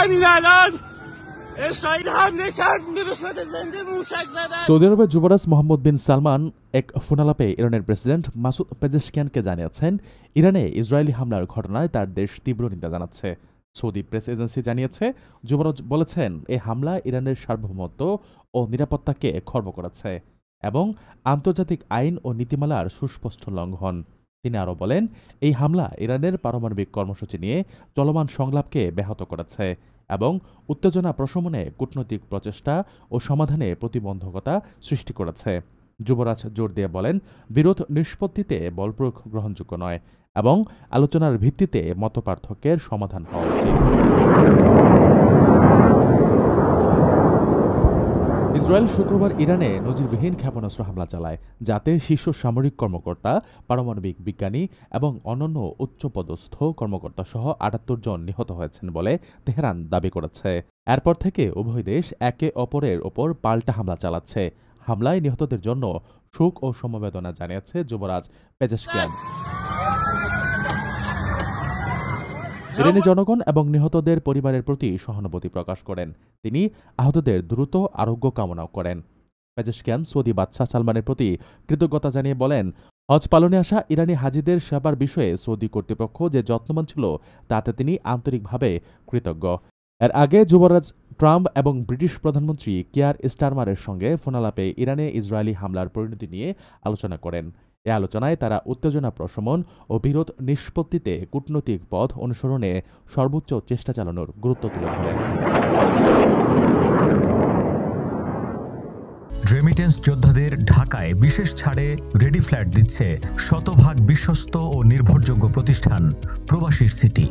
همین الان اسرائیل حمله کرد به صورت زنده موشک زدن। Saudi আরবের যুবরাজ মোহাম্মদ বিন সালমান এক ফোনালাপে ইরানের প্রেসিডেন্ট মাসুদ পেজেশকিয়ানকে জানিয়েছেন, ইরানে ইসরায়েলি হামলার ঘটনায় তার দেশ তীব্র নিন্দা জানাচ্ছে। সৌদি প্রেস এজেন্সি জানিয়েছে, যুবরাজ বলেছেন এই হামলা ইরানের সার্বভৌমত্ব ও নিরাপত্তাকে খর্ব করেছে এবং আন্তর্জাতিক আইন ও নীতিমালার সুস্পষ্ট লঙ্ঘন। তিনি আরও বলেন, এই হামলা ইরানের পারমাণবিক কর্মসূচি নিয়ে চলমান সংলাপকে ব্যাহত করেছে এবং উত্তেজনা প্রশমনে কূটনৈতিক প্রচেষ্টা ও সমাধানে প্রতিবন্ধকতা সৃষ্টি করেছে। যুবরাজ জোর দিয়ে বলেন, বিরোধ নিষ্পত্তিতে বলপ্রয়োগ গ্রহণযোগ্য নয় এবং আলোচনার ভিত্তিতে মতপার্থক্যের সমাধান হওয়া উচিত। ইসরায়েল শুক্রবার ইরানে নজিরবিহীন ক্ষেপণাস্ত্র হামলা চালায়, যাতে শীর্ষ সামরিক কর্মকর্তা, পারমাণবিক বিজ্ঞানী এবং অন্যান্য উচ্চপদস্থ কর্মকর্তা সহ ৭৮ জন নিহত হয়েছেন বলে তেহরান দাবি করেছে। এরপর থেকে উভয় দেশ একে অপরের ওপর পাল্টা হামলা চালাচ্ছে। হামলায় নিহতদের জন্য শোক ও সমবেদনা জানিয়েছে যুবরাজ পেজেশকিয়ান। ইরানি জনগণ এবং নিহতদের পরিবারের প্রতি সহানুভূতি প্রকাশ করেন। তিনি আহতদের দ্রুত আরোগ্য কামনাও করেন। পেজেশকিয়ান সৌদি বাদশাহ সালমানের প্রতি কৃতজ্ঞতা জানিয়ে বলেন, হজ পালনে আসা ইরানি হাজিদের সেবার বিষয়ে সৌদি কর্তৃপক্ষ যে যত্নবান ছিল তাতে তিনি আন্তরিকভাবে কৃতজ্ঞ। এর আগে যুবরাজ ট্রাম্প এবং ব্রিটিশ প্রধানমন্ত্রী কিয়ার স্টারমারের সঙ্গে ফোনালাপে ইরানে ইসরায়েলি হামলার পরিণতি নিয়ে আলোচনা করেন। এ আলোচনায় তারা উত্তেজনা প্রশমন ও বিরোধ নিষ্পত্তিতে কূটনৈতিক পথ অনুসরণে সর্বোচ্চ চেষ্টা চালানোর গুরুত্ব তুলে ধরেন। রেমিটেন্স যোদ্ধাদের ঢাকায় বিশেষ ছাড়ে রেডি ফ্ল্যাট দিচ্ছে শতভাগ বিশ্বস্ত ও নির্ভরযোগ্য প্রতিষ্ঠান প্রবাসীর সিটি।